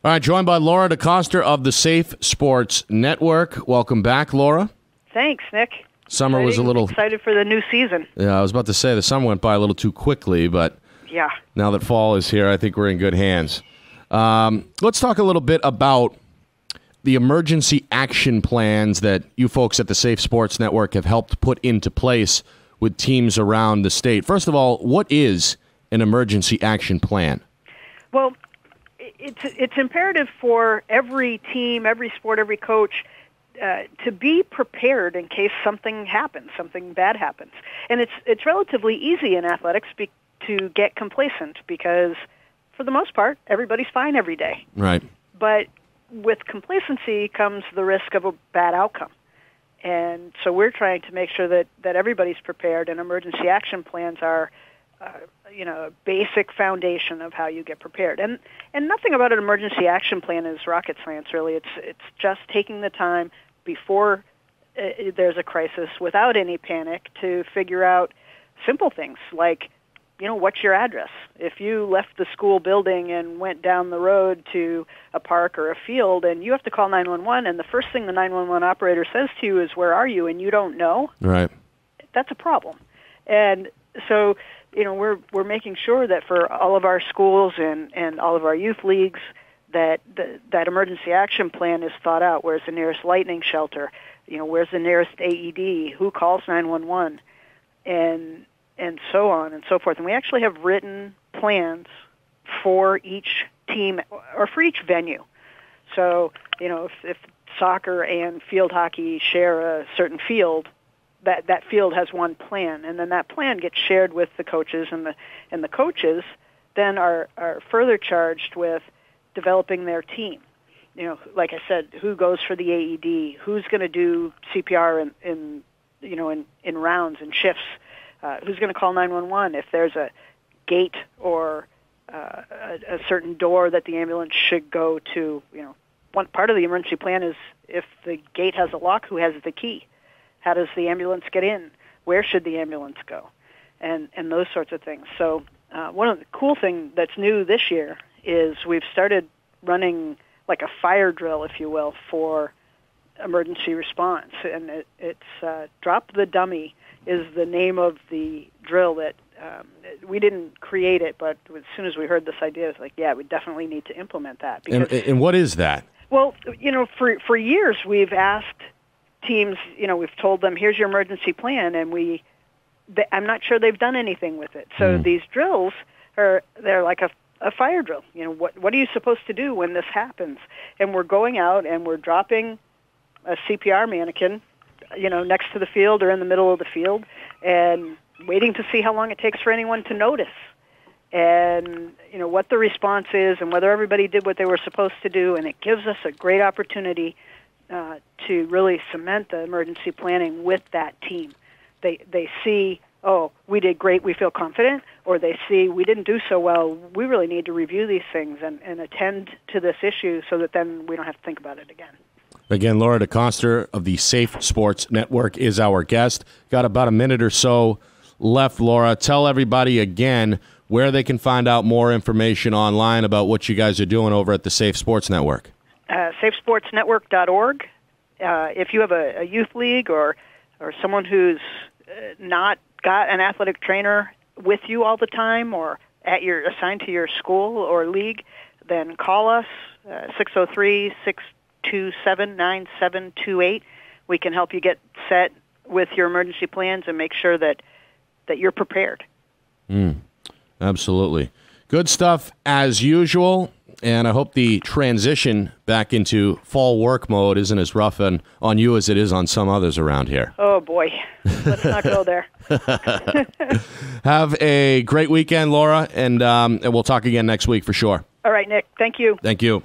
All right, joined by Laura Decoster of the Safe Sports Network. Welcome back, Laura. Thanks, Nick. Summer was a little... excited for the new season. Yeah, I was about to say the summer went by a little too quickly, but yeah, now that fall is here, I think we're in good hands. Let's talk a little bit about the emergency action plans that you folks at the Safe Sports Network have helped put into place with teams around the state. First of all, what is an emergency action plan? Well, it's imperative for every team, every sport, every coach to be prepared in case something happens, something bad happens. And it's relatively easy in athletics to get complacent because, for the most part, everybody's fine every day. Right. But with complacency comes the risk of a bad outcome. And so we're trying to make sure that everybody's prepared, and emergency action plans are a basic foundation of how you get prepared. And nothing about an emergency action plan is rocket science, really. It's just taking the time before there's a crisis without any panic to figure out simple things like, what's your address? If you left the school building and went down the road to a park or a field and you have to call 911 and the first thing the 911 operator says to you is, where are you? And you don't know, right? That's a problem. And so, we're making sure that for all of our schools and all of our youth leagues that emergency action plan is thought out. Where's the nearest lightning shelter? Where's the nearest AED? Who calls 911? And so on and so forth. And we actually have written plans for each team or for each venue. So, if soccer and field hockey share a certain field, that field has one plan, and then that plan gets shared with the coaches, and the coaches then are further charged with developing their team. Like I said, who goes for the AED? Who's going to do CPR in rounds and shifts? Who's going to call 911 if there's a gate or a certain door that the ambulance should go to? One part of the emergency plan is if the gate has a lock, who has the key? How does the ambulance get in? Where should the ambulance go? And those sorts of things. So one of the cool things that's new this year is we've started running like a fire drill, if you will, for emergency response. And it's Drop the Dummy is the name of the drill that we didn't create it, but as soon as we heard this idea, it's like, yeah, we definitely need to implement that. Because, and what is that? Well, for years we've asked teams, we've told them, here's your emergency plan, and I'm not sure they've done anything with it. So these drills they're like a fire drill. What are you supposed to do when this happens? And we're going out and we're dropping a CPR mannequin, next to the field or in the middle of the field, and waiting to see how long it takes for anyone to notice, and what the response is, and whether everybody did what they were supposed to do. And it gives us a great opportunity to really cement the emergency planning with that team. They see, oh, we did great, we feel confident, or they see we didn't do so well, we really need to review these things and attend to this issue so that then we don't have to think about it again. Again, Laura Decoster of the Safe Sports Network is our guest. Got about a minute or so left, Laura. Tell everybody again where they can find out more information online about what you guys are doing over at the Safe Sports Network. SafeSportsNetwork.org. If you have a youth league or someone who's not got an athletic trainer with you all the time or assigned to your school or league, then call us, 603-627-9728. We can help you get set with your emergency plans and make sure that you're prepared. Absolutely. Good stuff as usual, and I hope the transition back into fall work mode isn't as rough on you as it is on some others around here. Oh, boy. Let's not go there. Have a great weekend, Laura, and we'll talk again next week for sure. All right, Nick. Thank you. Thank you.